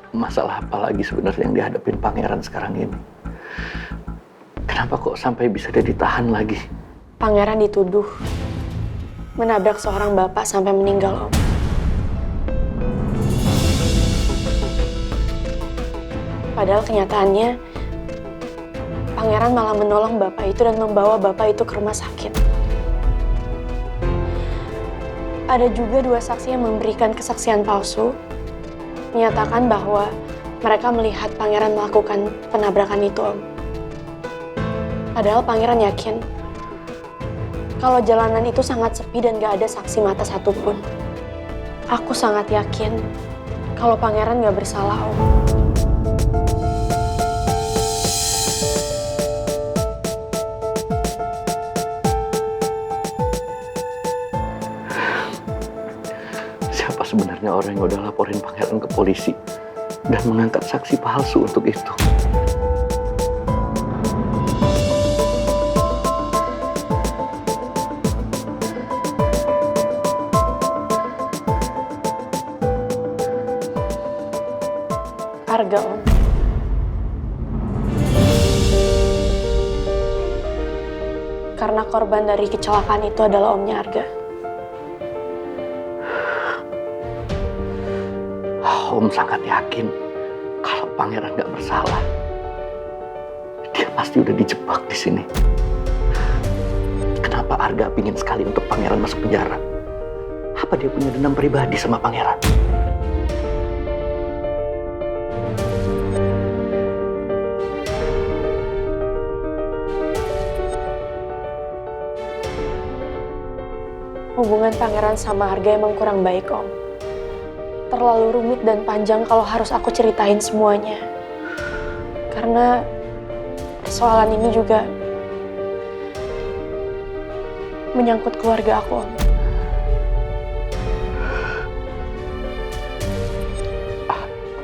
Masalah apa lagi sebenarnya yang dihadapin pangeran sekarang ini? Kenapa kok sampai bisa dia ditahan lagi? Pangeran dituduh menabrak seorang bapak sampai meninggal, Om. Padahal kenyataannya, Pangeran malah menolong bapak itu dan membawa bapak itu ke rumah sakit. Ada juga 2 saksi yang memberikan kesaksian palsu, menyatakan bahwa mereka melihat Pangeran melakukan penabrakan itu, Om. Padahal Pangeran yakin kalau jalanan itu sangat sepi dan gak ada saksi mata satupun. Aku sangat yakin kalau Pangeran gak bersalah, Om. Siapa sebenarnya orang yang udah laporin pangeran ke polisi dan mengangkat saksi palsu untuk itu? Arga, Om. Karena korban dari kecelakaan itu adalah omnya Arga. Om sangat yakin kalau pangeran nggak bersalah. Dia pasti udah dijebak di sini. Kenapa Arga pingin sekali untuk pangeran masuk penjara? Apa dia punya dendam pribadi sama pangeran? Hubungan Pangeran sama Arga emang kurang baik, Om. Terlalu rumit dan panjang kalau harus aku ceritain semuanya. Karena persoalan ini juga menyangkut keluarga aku, Om.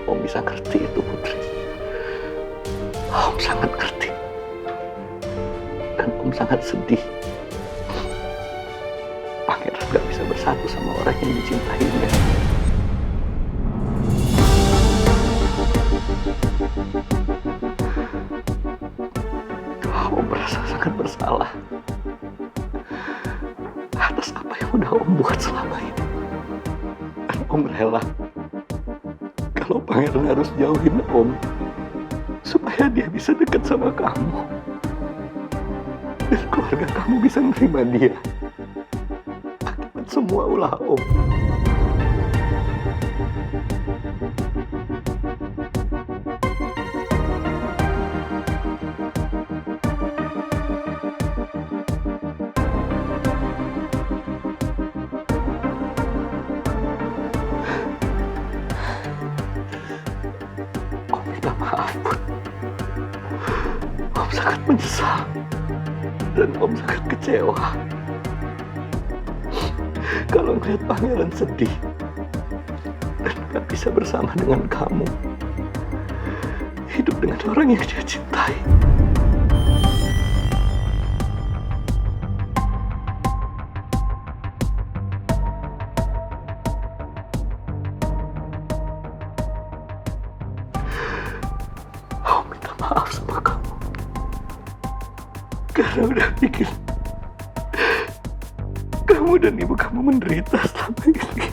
Om bisa ngerti itu, Putri. Om sangat ngerti. Dan Om sangat sedih. Pangeran gak bisa bersatu sama orang yang dicintainya. Om merasa sangat bersalah atas apa yang udah Om buat selama ini. Dan Om rela kalau pangeran harus jauhin Om supaya dia bisa dekat sama kamu. Dan keluarga kamu bisa menerima dia. Akibat semua ulah Om. Om minta maaf, Put. Om sangat menyesal. Dan Om sangat kecewa kalau ngeliat pangeran sedih dan gak bisa bersama dengan kamu, hidup dengan orang yang dia cintai. Om minta maaf sama kamu karena udah bikin kamu dan ibu kamu menderita selama ini.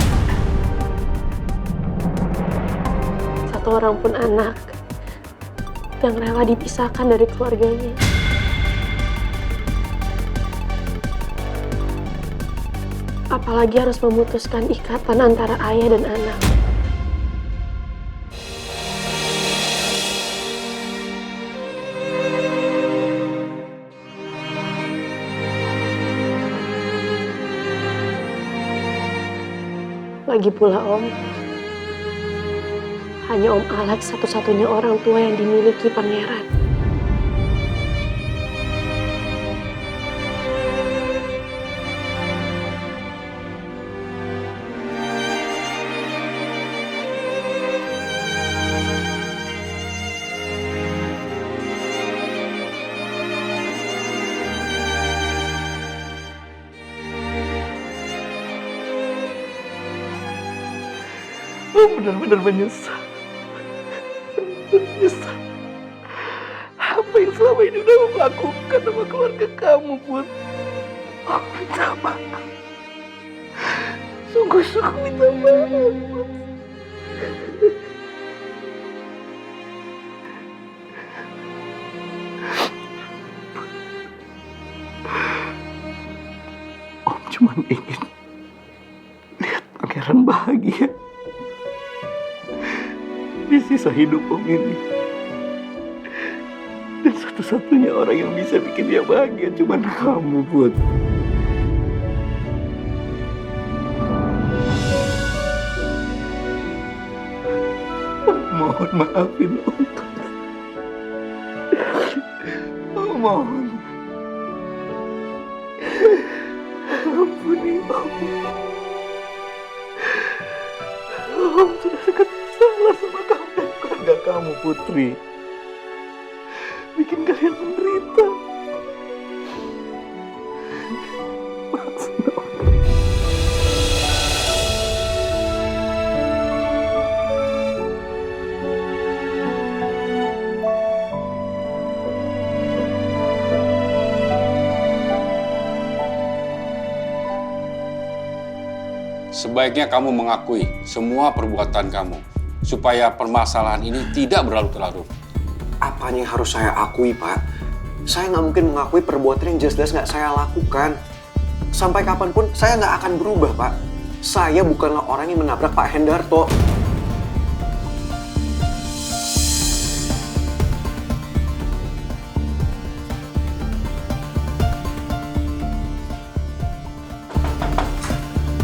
Satu orang pun anak yang rela dipisahkan dari keluarganya. Apalagi harus memutuskan ikatan antara ayah dan anak. Lagi pula, Om, hanya Om Alex satu-satunya orang tua yang dimiliki pangeran. Om benar-benar menyesal menyesal apa yang selama ini udah Om lakukan sama keluarga kamu, Put. Om minta maaf. Sungguh-sungguh minta maaf, Put. Om cuma ingin lihat pangeran bahagia di sisa hidup Om ini. Dan satu-satunya orang yang bisa bikin dia bahagia cuma kamu, Put. Mohon maafin Om. Oh, mohon. Ampuni Om. Om sudah sangat salah sama kamu dan keluarga kamu, Putri. Bikin kalian menderita. Maafin Om. Sebaiknya kamu mengakui semua perbuatan kamu, supaya permasalahan ini tidak berlarut-larut. Apanya yang harus saya akui, Pak? Saya nggak mungkin mengakui perbuatan yang jelas-jelas nggak saya lakukan. Sampai kapanpun saya nggak akan berubah, Pak. Saya bukanlah orang yang menabrak Pak Hendarto.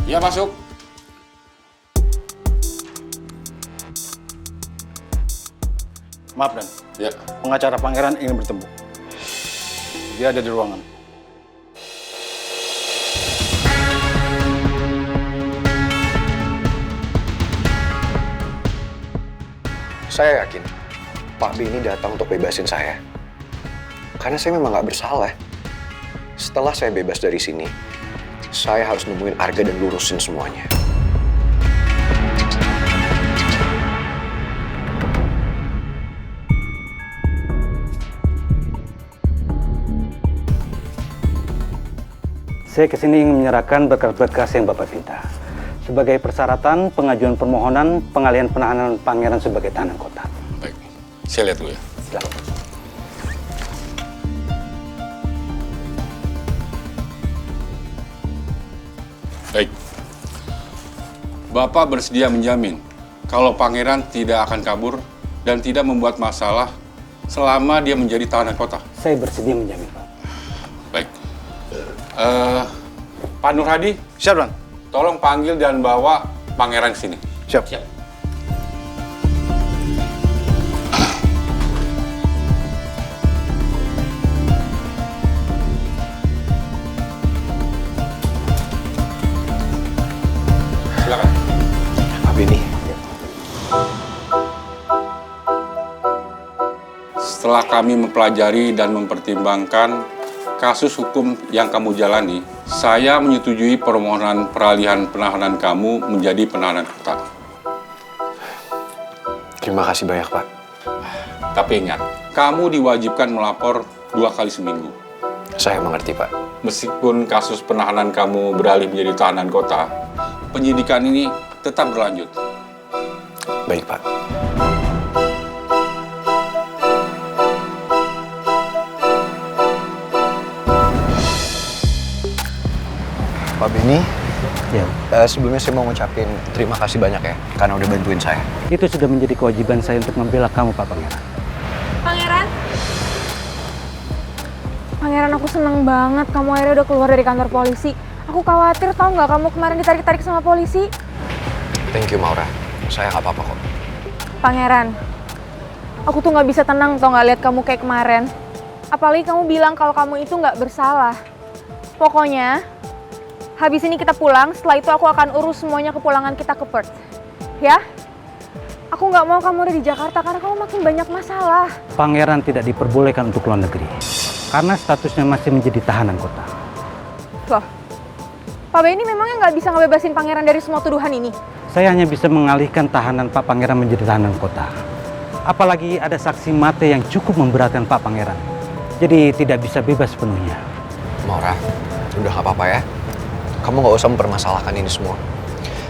Ya, masuk. Maaf, Dan. Ya. Pengacara pangeran ingin bertemu. Dia ada di ruangan. Saya yakin Pak Benny datang untuk bebasin saya. Karena saya memang nggak bersalah. Setelah saya bebas dari sini, saya harus nemuin Arga dan lurusin semuanya. Saya kesini ingin menyerahkan berkas-berkas yang Bapak minta. Sebagai persyaratan pengajuan permohonan pengalihan penahanan pangeran sebagai tahanan kota. Baik, saya lihat dulu ya. Silakan. Baik. Bapak bersedia menjamin kalau pangeran tidak akan kabur dan tidak membuat masalah selama dia menjadi tahanan kota. Saya bersedia menjamin, Pak. Baik. Pak Nur Hadi, Siap, Dan. tolong panggil dan bawa pangeran ke sini. Siap. Silakan. Pak Benny, Setelah kami mempelajari dan mempertimbangkan kasus hukum yang kamu jalani, saya menyetujui permohonan peralihan penahanan kamu menjadi penahanan kota. terima kasih banyak, Pak. Tapi ingat, kamu diwajibkan melapor 2 kali seminggu. Saya mengerti, Pak. Meskipun kasus penahanan kamu beralih menjadi tahanan kota, penyidikan ini tetap berlanjut. Baik, Pak. Pak Benny, Ya. Sebelumnya saya mau ngucapin terima kasih banyak ya, karena udah bantuin saya. Itu sudah menjadi kewajiban saya untuk membela kamu, Pak Pangeran. Pangeran? Pangeran, aku seneng banget kamu akhirnya udah keluar dari kantor polisi. Aku khawatir tau nggak kamu kemarin ditarik-tarik sama polisi. Thank you, Maura. Saya nggak apa-apa kok. Pangeran, aku tuh nggak bisa tenang tau nggak lihat kamu kayak kemarin. Apalagi kamu bilang kalau kamu itu nggak bersalah. Pokoknya, habis ini kita pulang, setelah itu aku akan urus semuanya kepulangan kita ke Perth. Ya? Aku nggak mau kamu ada di Jakarta karena kamu makin banyak masalah. Pangeran tidak diperbolehkan untuk luar negeri. Karena statusnya masih menjadi tahanan kota. Loh, Pak Benny memangnya nggak bisa ngebebasin Pangeran dari semua tuduhan ini? Saya hanya bisa mengalihkan tahanan Pak Pangeran menjadi tahanan kota. Apalagi ada saksi mata yang cukup memberatkan Pak Pangeran. Jadi tidak bisa bebas sepenuhnya. Maura, udah gak apa-apa ya. Kamu gak usah mempermasalahkan ini semua.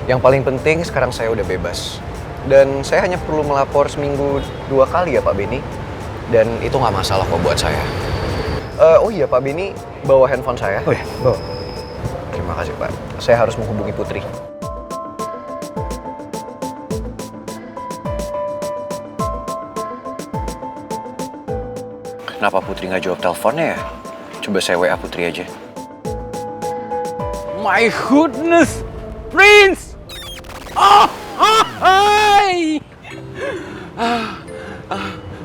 Yang paling penting sekarang saya udah bebas. Dan saya hanya perlu melapor seminggu 2 kali ya Pak Benny. Dan itu gak masalah kok buat saya. Oh iya Pak Benny, bawa handphone saya. Oh ya, bawa. Terima kasih Pak. Saya harus menghubungi Putri. Kenapa Putri nggak jawab teleponnya ya? Coba saya WA Putri aja. My goodness, Prince! Oh, hai!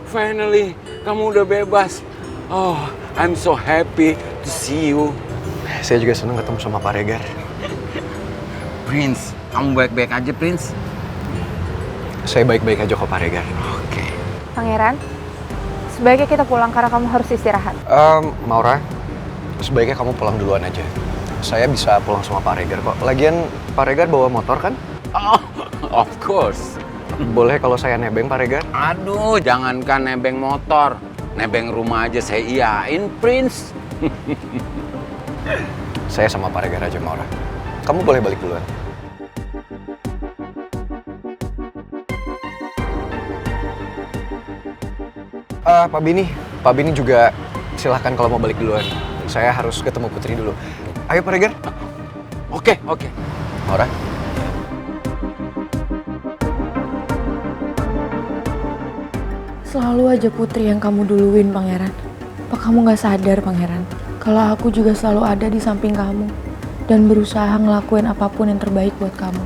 Finally, kamu udah bebas. Oh, I'm so happy to see you. Saya juga senang ketemu sama Pak Regar. Prince, kamu baik-baik aja, Prince? Saya baik-baik aja kok Pak Regar. Oke. Pangeran, sebaiknya kita pulang karena kamu harus istirahat. Maura, sebaiknya kamu pulang duluan aja. Saya bisa pulang sama Pak Regar kok. Lagian Pak Regar bawa motor kan? Oh, of course. Boleh kalau saya nebeng Pak Regar? Aduh, jangankan nebeng motor. Nebeng rumah aja saya iyain, Prince. Saya sama Pak Regar aja, Maura. Kamu boleh balik duluan. Pak Bini juga silahkan kalau mau balik duluan. Saya harus ketemu Putri dulu. Ayo Pak Regar. Oke. Maura. Selalu aja Putri yang kamu duluin, Pangeran. Apa kamu nggak sadar, Pangeran? Kalau aku juga selalu ada di samping kamu dan berusaha ngelakuin apapun yang terbaik buat kamu.